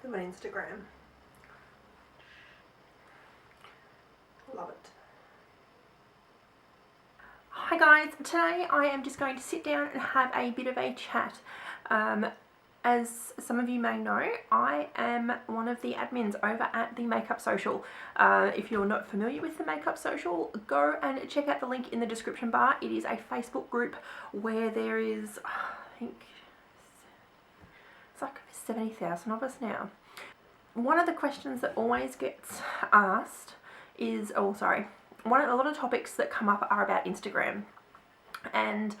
them on Instagram. Love it. Hi guys, today I am just going to sit down and have a bit of a chat. As some of you may know, I am one of the admins over at the Makeup Social. If you're not familiar with the Makeup Social, go and check out the link in the description bar. It is a Facebook group where there is, I think, it's like 70,000 of us now. One of the questions that always gets asked is, a lot of topics that come up are about Instagram. And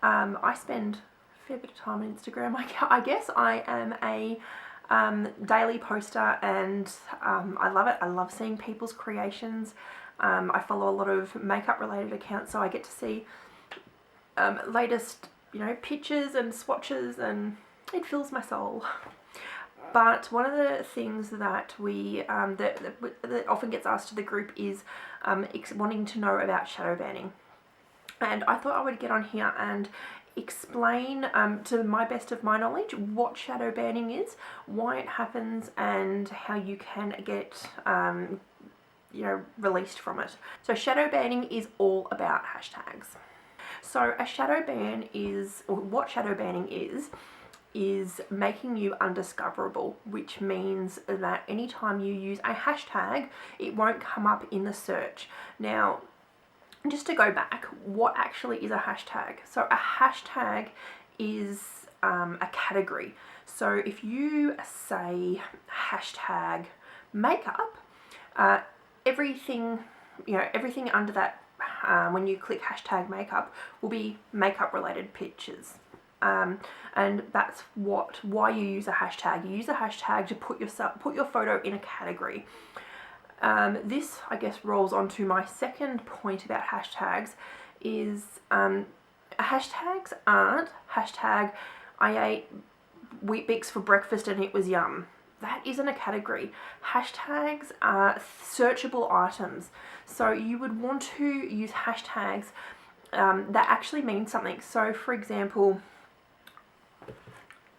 I spend fair bit of time on Instagram. I guess I am a daily poster, and I love it. I love seeing people's creations. I follow a lot of makeup related accounts, so I get to see latest, pictures and swatches, and it fills my soul. But one of the things that we that often gets asked to the group is wanting to know about shadow banning. And I thought I would get on here and explain to my best of my knowledge what shadow banning is, why it happens, and how you can get released from it. So shadow banning is all about hashtags. So a shadow ban is, or what shadow banning is making you undiscoverable, which means that anytime you use a hashtag, it won't come up in the search. Now, just to go back, what actually is a hashtag? So a hashtag is a category. So if you say hashtag makeup, everything under that, when you click hashtag makeup, will be makeup related pictures. And that's why you use a hashtag. You use a hashtag to put your photo in a category. This, I guess, rolls on to my second point about hashtags, is hashtags aren't hashtag I ate Weet Bix for breakfast and it was yum. That isn't a category. Hashtags are searchable items. So you would want to use hashtags that actually mean something. So for example,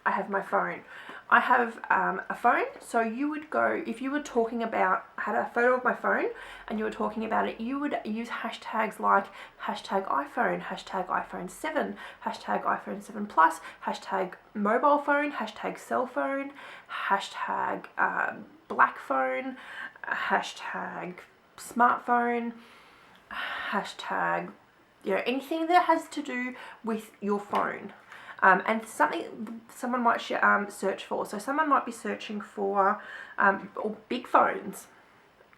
I have my phone. I have a phone, so you would go, if you were talking about, had a photo of my phone and you were talking about it, you would use hashtags like hashtag iPhone, hashtag iPhone 7, hashtag iPhone 7 Plus, hashtag mobile phone, hashtag cell phone, hashtag black phone, hashtag smartphone, hashtag, anything that has to do with your phone. And something someone might search for. So someone might be searching for big phones.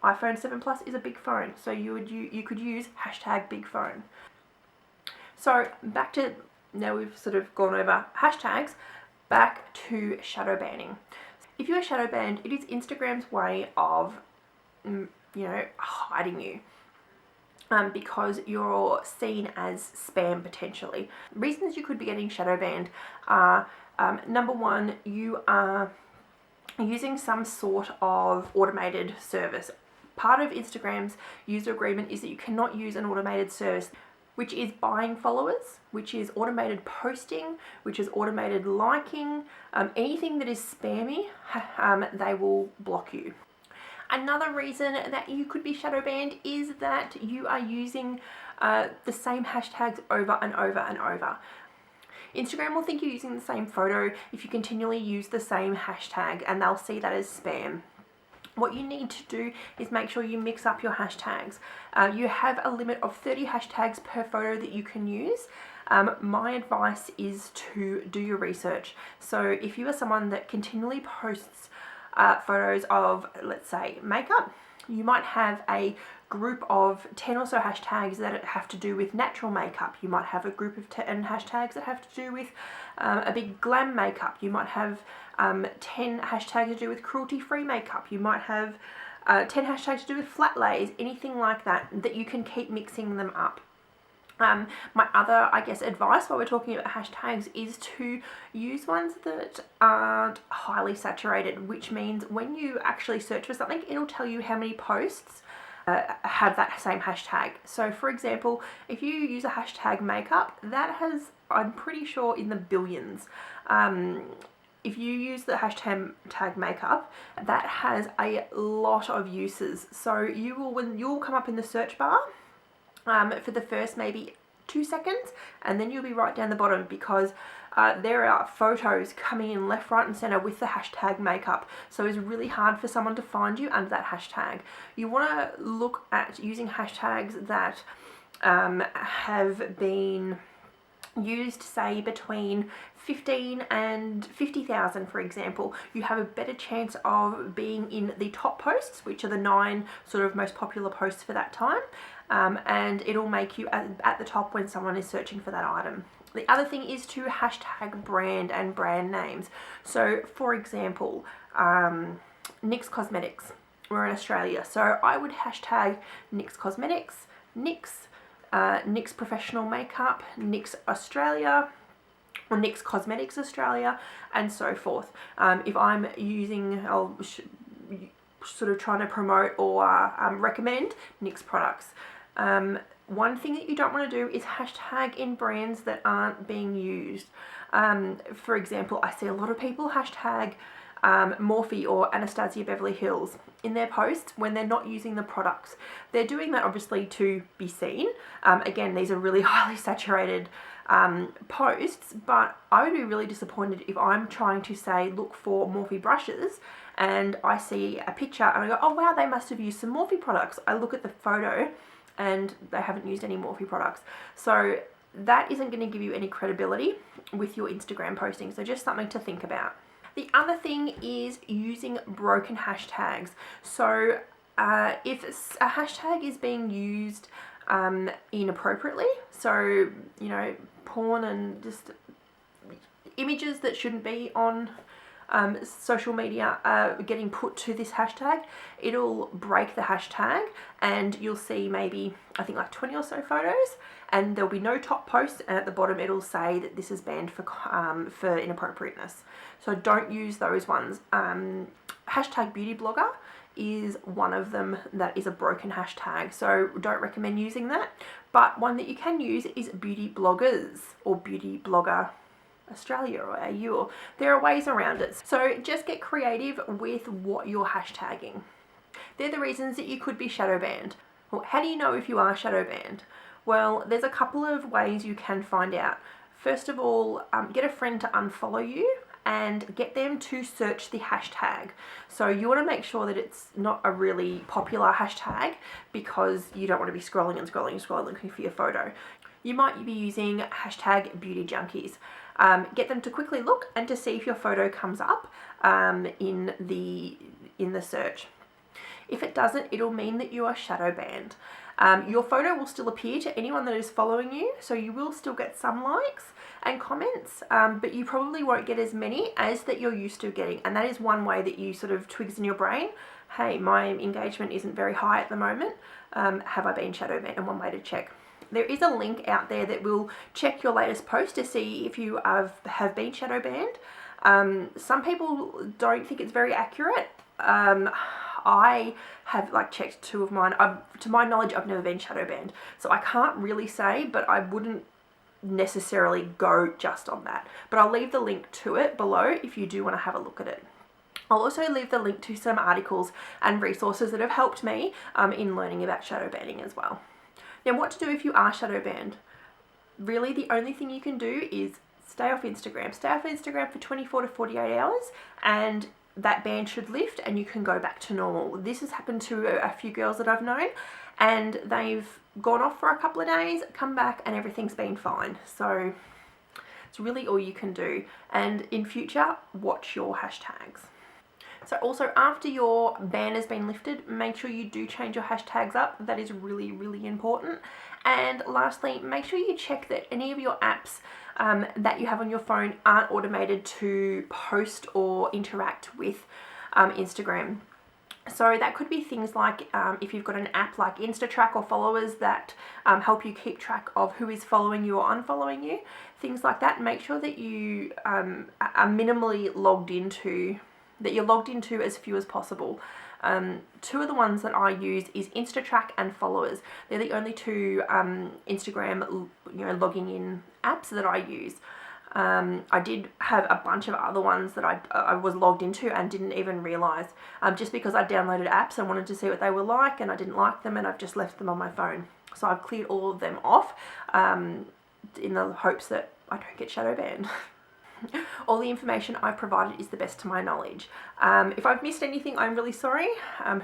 iPhone 7 Plus is a big phone, so you could use hashtag big phone. So back to, now we've sort of gone over hashtags, back to shadow banning. If you are shadow banned, it is Instagram's way of hiding you. Because you're seen as spam potentially. Reasons you could be getting shadow banned are, number one, you are using some sort of automated service. Part of Instagram's user agreement is that you cannot use an automated service, which is buying followers, which is automated posting, which is automated liking. Anything that is spammy, they will block you. Another reason that you could be shadow banned is that you are using the same hashtags over and over and over. Instagram will think you're using the same photo if you continually use the same hashtag, and they'll see that as spam. What you need to do is make sure you mix up your hashtags. You have a limit of 30 hashtags per photo that you can use. My advice is to do your research. So if you are someone that continually posts photos of, let's say, makeup, you might have a group of 10 or so hashtags that have to do with natural makeup. You might have a group of 10 hashtags that have to do with a big glam makeup. You might have 10 hashtags to do with cruelty-free makeup. You might have 10 hashtags to do with flat lays, anything like that, that you can keep mixing them up. My other, I guess, advice while we're talking about hashtags is to use ones that aren't highly saturated, which means when you actually search for something, it'll tell you how many posts have that same hashtag. So for example, if you use a hashtag makeup, that has, I'm pretty sure, in the billions. if you use the hashtag makeup, that has a lot of uses. So you'll come up in the search bar for the first maybe 2 seconds, and then you'll be right down the bottom, because there are photos coming in left, right and center with the hashtag makeup. So it's really hard for someone to find you under that hashtag. You want to look at using hashtags that have been used, say, between 15 and 50,000, for example. You have a better chance of being in the top posts, which are the 9 sort of most popular posts for that time, and it'll make you at the top when someone is searching for that item. The other thing is to hashtag brand and brand names. So, for example, NYX Cosmetics. We're in Australia, so I would hashtag NYX Cosmetics, NYX Professional Makeup, NYX Australia, or NYX Cosmetics Australia, and so forth. If I'm using, sort of trying to promote or recommend NYX products. One thing that you don't want to do is hashtag in brands that aren't being used. For example, I see a lot of people hashtag Morphe or Anastasia Beverly Hills in their posts when they're not using the products. They're doing that obviously to be seen. Again, these are really highly saturated posts, but I would be really disappointed if I'm trying to say look for Morphe brushes and I see a picture and I go, oh wow, they must have used some Morphe products. I look at the photo and they haven't used any Morphe products. So that isn't going to give you any credibility with your Instagram posting. So just something to think about. The other thing is using broken hashtags. So if a hashtag is being used inappropriately, so, you know, porn and just images that shouldn't be on social media are getting put to this hashtag, it'll break the hashtag and you'll see maybe, I think, like 20 or so photos, and there'll be no top post, and at the bottom it'll say that this is banned for inappropriateness. So don't use those ones. Hashtag beauty blogger is one of them that is a broken hashtag, so don't recommend using that. But one that you can use is beauty bloggers or beauty blogger Australia or AU, or there are ways around it. So just get creative with what you're hashtagging. They're the reasons that you could be shadow banned. Well, how do you know if you are shadow banned? Well, there's a couple of ways you can find out. First of all, get a friend to unfollow you and get them to search the hashtag. So you want to make sure that it's not a really popular hashtag, because you don't want to be scrolling and scrolling and scrolling looking for your photo. You might be using hashtag beauty junkies. Get them to quickly look and to see if your photo comes up in the search. If it doesn't, it'll mean that you are shadow banned. Your photo will still appear to anyone that is following you, so you will still get some likes and comments, but you probably won't get as many as that you're used to getting. And that is one way that you sort of twigs in your brain, hey, my engagement isn't very high at the moment. Have I been shadow banned? And one way to check. There is a link out there that will check your latest post to see if you have been shadow banned. Some people don't think it's very accurate. I have checked 2 of mine. To my knowledge, I've never been shadow banned, so I can't really say, but I wouldn't necessarily go just on that. But I'll leave the link to it below if you do want to have a look at it. I'll also leave the link to some articles and resources that have helped me in learning about shadow banning as well. Now, what to do if you are shadow banned? Really, the only thing you can do is stay off Instagram. Stay off Instagram for 24 to 48 hours and that ban should lift and you can go back to normal. This has happened to a few girls that I've known, and they've gone off for a couple of days, come back, and everything's been fine. So it's really all you can do. And in future, watch your hashtags. So also, after your ban has been lifted, make sure you do change your hashtags up. That is really, really important. And lastly, make sure you check that any of your apps that you have on your phone aren't automated to post or interact with Instagram. So that could be things like if you've got an app like InstaTrack or Followers that help you keep track of who is following you or unfollowing you, things like that. Make sure that you are minimally logged into, that you're logged into as few as possible. 2 of the ones that I use is InstaTrack and Followers. They're the only 2 Instagram logging in apps that I use. I did have a bunch of other ones that I was logged into and didn't even realise, just because I downloaded apps and wanted to see what they were like, and I didn't like them, and I've just left them on my phone. So I've cleared all of them off, in the hopes that I don't get shadow banned. All the information I've provided is the best to my knowledge. If I've missed anything, I'm really sorry.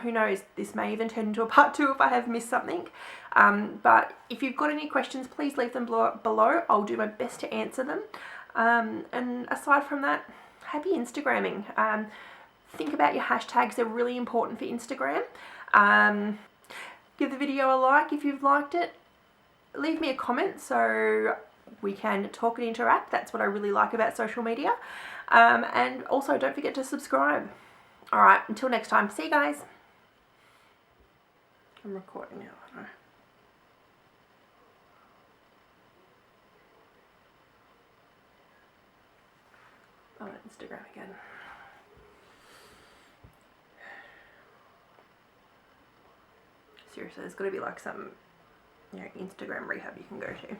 Who knows, this may even turn into a part 2 if I have missed something. But if you've got any questions, please leave them below. I'll do my best to answer them. And aside from that, happy Instagramming. Think about your hashtags, they're really important for Instagram. Give the video a like if you've liked it. Leave me a comment so we can talk and interact. That's what I really like about social media. And also don't forget to subscribe. Alright, until next time, see you guys. I'm recording now, aren't I? I'm on Instagram again. Seriously, there's got to be like some, Instagram rehab you can go to.